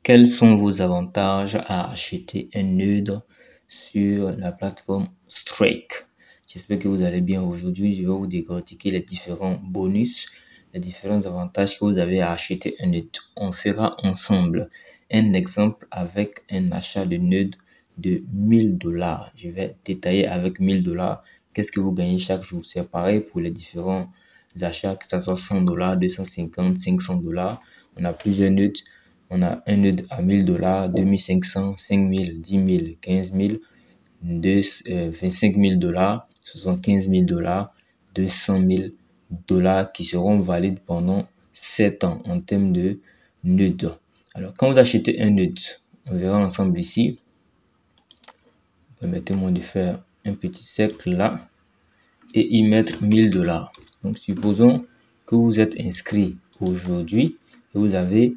Quels sont vos avantages à acheter un nœud sur la plateforme Strike? J'espère que vous allez bien. Aujourd'hui, je vais vous décortiquer les différents bonus, les différents avantages que vous avez à acheter un nœud. On fera ensemble un exemple avec un achat de nœud de 1000 $. Je vais détailler avec 1000 $. Qu'est-ce que vous gagnez chaque jour? C'est pareil pour les différents achats, que ce soit 100 $, 250, 500 $. On a plusieurs nœuds. On a un nœud à 1000 $, 2500, 5000, 10 000, 15 000, 25 000 $, 75 000 $, 200 000 $ qui seront valides pendant 7 ans en termes de nœuds. Alors, quand vous achetez un nœud, on verra ensemble ici. Permettez-moi de faire un petit cercle là et y mettre 1000 $. Donc, supposons que vous êtes inscrit aujourd'hui et vous avez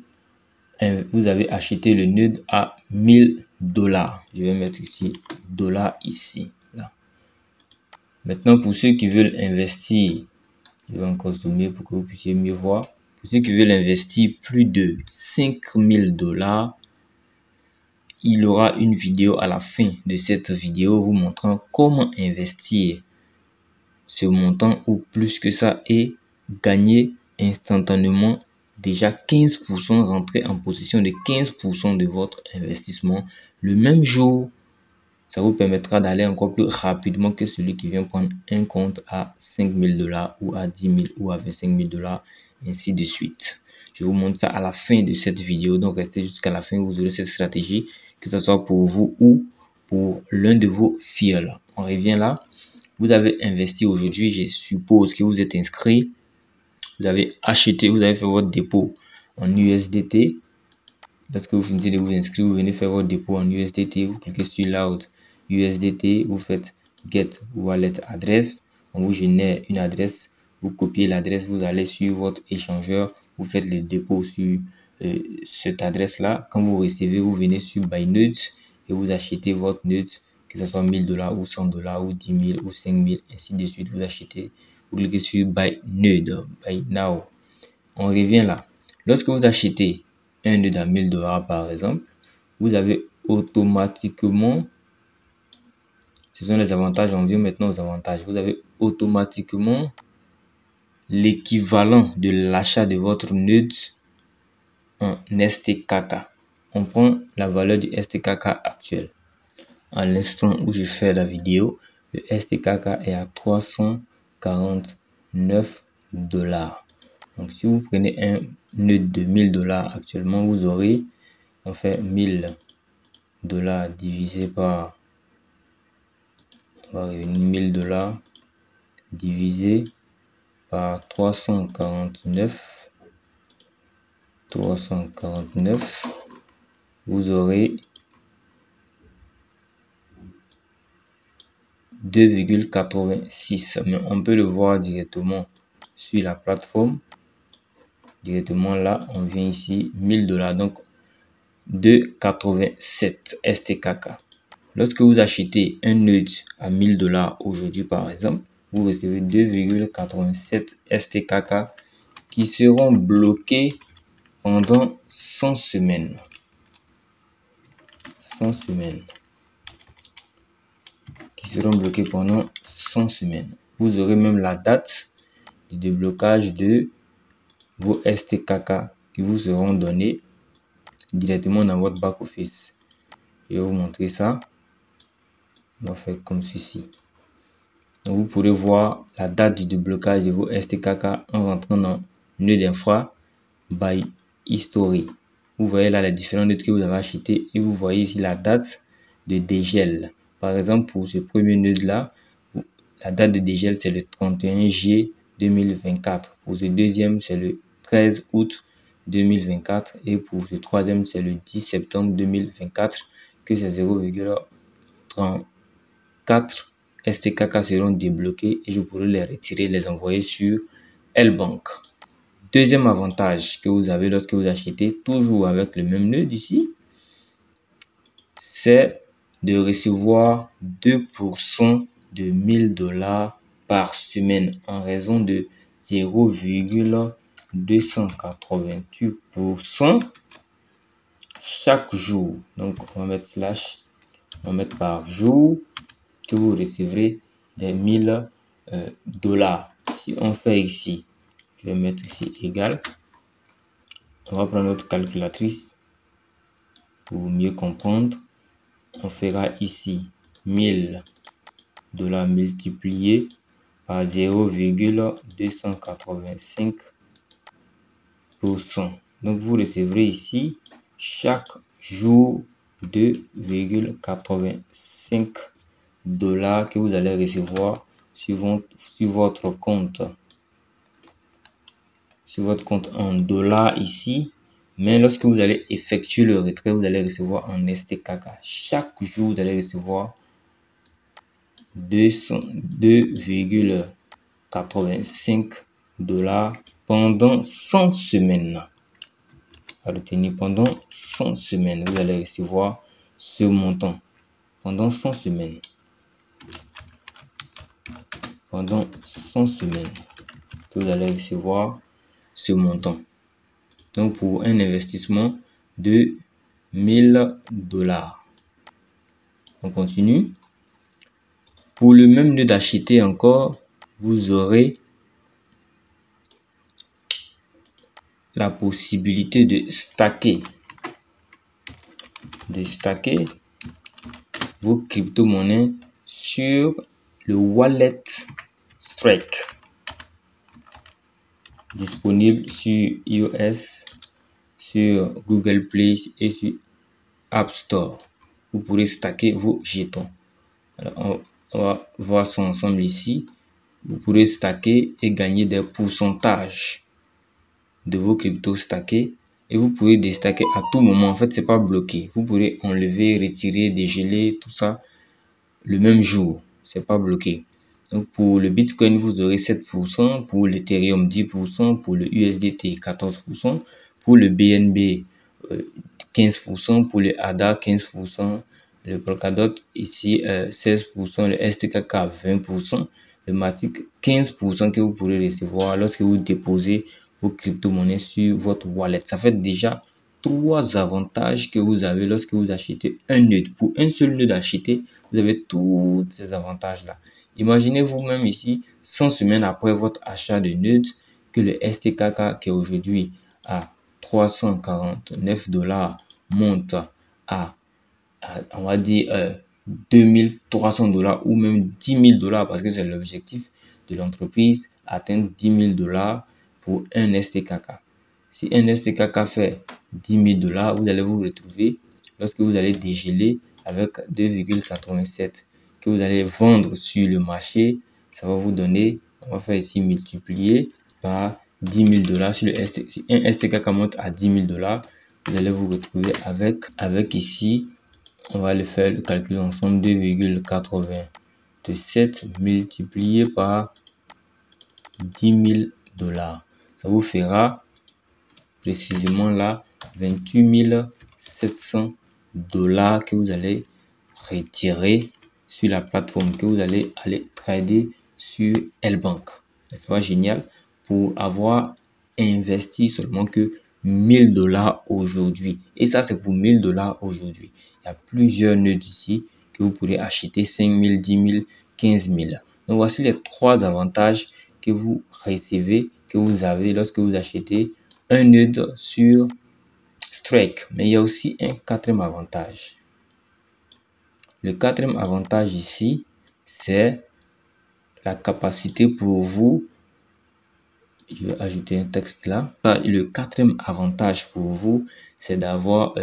acheté le nœud à 1000 $. Je vais mettre ici $ ici. Là. Maintenant, pour ceux qui veulent investir, je vais encore zoomer pour que vous puissiez mieux voir. Pour ceux qui veulent investir plus de 5000 $, il y aura une vidéo à la fin de cette vidéo vous montrant comment investir ce montant ou plus que ça et gagner instantanément déjà 15%, rentrer en possession de 15% de votre investissement le même jour. Ça vous permettra d'aller encore plus rapidement que celui qui vient prendre un compte à 5000 $ ou à 10 000 ou à 25 000 $, ainsi de suite. Je vous montre ça à la fin de cette vidéo, donc restez jusqu'à la fin, vous aurez cette stratégie, que ce soit pour vous ou pour l'un de vos fils. On revient là. Vous avez investi aujourd'hui, je suppose que vous êtes inscrit, vous avez acheté, vous avez fait votre dépôt en USDT. Lorsque vous finissez de vous inscrire, vous venez faire votre dépôt en USDT, vous cliquez sur Load USDT, vous faites Get Wallet Address, on vous génère une adresse, vous copiez l'adresse, vous allez sur votre échangeur, vous faites le dépôt sur cette adresse-là. Quand vous recevez, vous venez sur Buy Node et vous achetez votre node, que ce soit 1000 $ ou 100 $ ou 10 000 ou 5 000, ainsi de suite. Vous achetez, vous cliquez sur Buy Node, Buy Now. On revient là. Lorsque vous achetez un nœud à 1000 $ par exemple, vous avez automatiquement, ce sont les avantages, on vient maintenant aux avantages, vous avez automatiquement l'équivalent de l'achat de votre nœud en STKK. On prend la valeur du STKK actuel. À l'instant où je fais la vidéo, le STKK est à 349 $. Donc, si vous prenez un nœud de 1000 $ actuellement, vous aurez, on fait 1000 $ divisé par, on va revenir 1000 $ divisé par 349, vous aurez 2,86. Mais on peut le voir directement sur la plateforme. Directement là, on vient ici 1000 $, donc 2,87 STKK. Lorsque vous achetez un nœud à 1000 $ aujourd'hui par exemple, vous recevez 2,87 STKK qui seront bloqués pendant 100 semaines. 100 semaines. Qui seront bloqués pendant 100 semaines. Vous aurez même la date de déblocage de vos STKK qui vous seront donnés directement dans votre back office. Je vais vous montrer ça. On va faire comme ceci. Donc vous pourrez voir la date du déblocage de vos STKK en rentrant dans nœud d'infra by history. Vous voyez là les différents nœuds que vous avez achetés et vous voyez ici la date de dégel. Par exemple, pour ce premier nœud là, la date de dégel c'est le 31 juillet 2024. Pour ce deuxième, c'est le 13 août 2024 et pour ce troisième, c'est le 10 septembre 2024 que ces 0,34 STKK seront débloqués et je pourrai les retirer, les envoyer sur L-Bank. Deuxième avantage que vous avez lorsque vous achetez toujours avec le même nœud ici, c'est de recevoir 2% de 1000 $ par semaine en raison de 0,288% chaque jour. Donc, on va mettre slash, on va mettre par jour que vous recevrez des 1000 dollars. Si on fait ici, je vais mettre ici égal. On va prendre notre calculatrice pour mieux comprendre. On fera ici 1000 dollars multiplié par 0,285%. Donc, vous recevrez ici chaque jour 2,85 dollars que vous allez recevoir sur votre compte. Sur votre compte en dollars ici. Mais lorsque vous allez effectuer le retrait, vous allez recevoir en STKK. Chaque jour, vous allez recevoir 2,85 dollars pendant 100 semaines. À retenir, pendant 100 semaines, vous allez recevoir ce montant. Pendant 100 semaines. Pendant 100 semaines, vous allez recevoir ce montant. Donc, pour un investissement de 1000 dollars. On continue. Pour le même nœud d'acheter encore, vous aurez la possibilité de stacker vos crypto-monnaies sur le wallet Strike disponible sur iOS, sur Google Play et sur App Store. Vous pourrez stacker vos jetons. Alors, on va voir ça ensemble ici. Vous pourrez stacker et gagner des pourcentages de vos cryptos stackés. Et vous pouvez déstacker à tout moment. En fait, c'est pas bloqué. Vous pourrez enlever, retirer, dégeler, tout ça le même jour. C'est pas bloqué. Donc, pour le Bitcoin, vous aurez 7%. Pour l'Ethereum, 10%. Pour le USDT, 14%. Pour le BNB, 15%. Pour le ADA, 15%. Le Polkadot, ici, 16%. Le STKK, 20%. Le Matic, 15% que vous pourrez recevoir lorsque vous déposez vos crypto-monnaies sur votre wallet. Ça fait déjà 3 avantages que vous avez lorsque vous achetez un nœud. Pour un seul nœud d'acheter, vous avez tous ces avantages-là. Imaginez vous-même ici, 100 semaines après votre achat de nœud, que le STKK qui est aujourd'hui à 349 dollars monte à on va dire 2300 dollars ou même 10 000 dollars parce que c'est l'objectif de l'entreprise, atteindre 10 000 dollars pour un STKK. Si un STKK fait 10 000 dollars, vous allez vous retrouver lorsque vous allez dégeler avec 2,87 que vous allez vendre sur le marché. Ça va vous donner, on va faire ici multiplier par 10 000 dollars sur le STKK. Si un STKK monte à 10 000 dollars, vous allez vous retrouver avec ici, on va le faire le calcul ensemble, 2,87 multiplié par 10 000 dollars. Ça vous fera précisément là 28 700 dollars que vous allez retirer sur la plateforme, que vous allez aller trader sur L-Bank. C'est pas génial pour avoir investi seulement que 1000 dollars aujourd'hui. Et ça, c'est pour 1000 dollars aujourd'hui. Il y a plusieurs nœuds ici que vous pourrez acheter 5 000, 10 000, 15 000. Donc, voici les 3 avantages que vous recevez, que vous avez lorsque vous achetez un nœud sur Strike. Mais il y a aussi un 4e avantage. Le 4e avantage ici, c'est la capacité pour vous. Je vais ajouter un texte là. Le 4e avantage pour vous, c'est d'avoir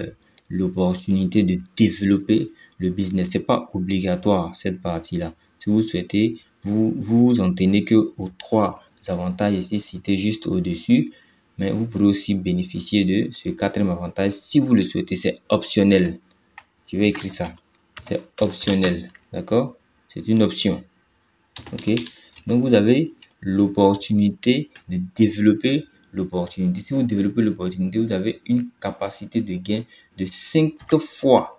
l'opportunité de développer le business. C'est pas obligatoire cette partie-là. Si vous souhaitez, vous en tenez que aux 3 avantages ici cités juste au-dessus. Mais vous pourrez aussi bénéficier de ce 4e avantage si vous le souhaitez. C'est optionnel. Je vais écrire ça. C'est optionnel. D'accord? C'est une option. Ok? Donc, vous avez l'opportunité de développer l'opportunité. Si vous développez l'opportunité, vous avez une capacité de gain de 5 fois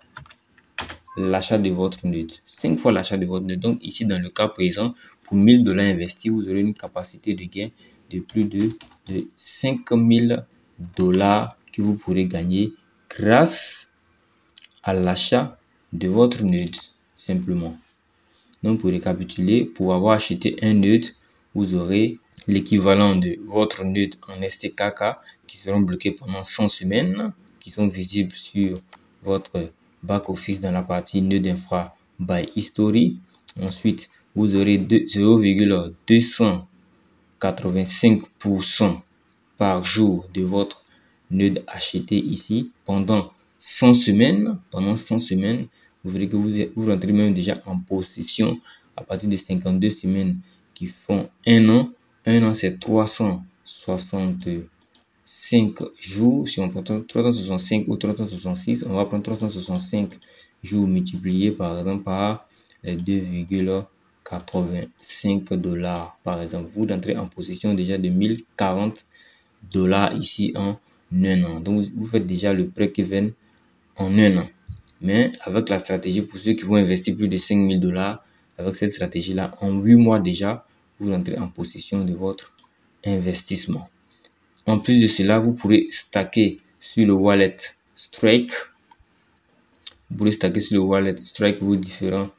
l'achat de votre nœud. 5 fois l'achat de votre nœud. Donc, ici, dans le cas présent, pour 1000 dollars investis, vous aurez une capacité de gain de plus de 5000 dollars que vous pourrez gagner grâce à l'achat de votre nœud, simplement. Donc, pour récapituler, pour avoir acheté un nœud, vous aurez l'équivalent de votre nœud en STKK qui seront bloqués pendant 100 semaines, qui sont visibles sur votre back-office dans la partie nœud infra by history. Ensuite, vous aurez 0,285% par jour de votre nœud acheté ici pendant 100 semaines. Pendant 100 semaines, vous verrez que vous rentrez même déjà en possession à partir de 52 semaines qui font un an. Un an, c'est 365 jours. Si on prend 365 ou 366, on va prendre 365 jours multipliés par exemple par 2,85 $. Par exemple, vous entrez en possession déjà de 1040 $ ici en un an. Donc, vous faites déjà le break-even en un an. Mais avec la stratégie, pour ceux qui vont investir plus de 5000 $, avec cette stratégie-là, en 8 mois déjà, vous rentrez en possession de votre investissement. En plus de cela, vous pourrez stacker sur le wallet Strike. Vous pourrez stacker sur le wallet Strike vos différentes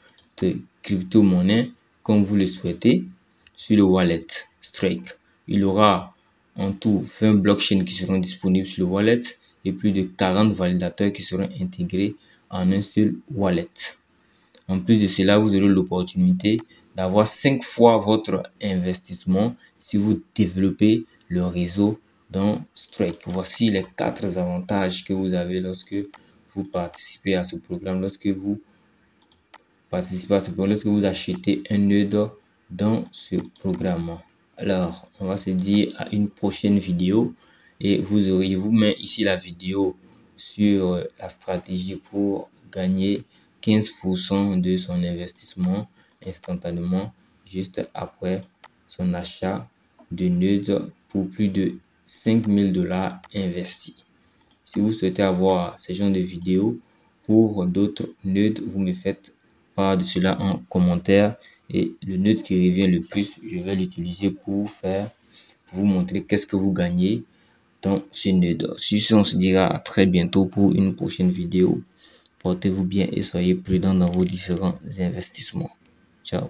crypto-monnaies comme vous le souhaitez. Sur le wallet Strike, il y aura en tout 20 blockchains qui seront disponibles sur le wallet et plus de 40 validateurs qui seront intégrés en un seul wallet. En plus de cela, vous aurez l'opportunité d'avoir 5 fois votre investissement si vous développez le réseau dans Strike. Voici les 4 avantages que vous avez lorsque vous participez à ce programme, lorsque vous achetez un nœud dans ce programme. Alors, on va se dire à une prochaine vidéo et je vous mets ici la vidéo sur la stratégie pour gagner 15% de son investissement instantanément juste après son achat de nœuds pour plus de 5000 $ investis. Si vous souhaitez avoir ce genre de vidéos pour d'autres nœuds, vous me faites part de cela en commentaire et le nœud qui revient le plus, je vais l'utiliser pour vous montrer qu'est-ce que vous gagnez dans ce nœud. Sur ce, on se dira à très bientôt pour une prochaine vidéo. Portez-vous bien et soyez prudents dans vos différents investissements. Ciao.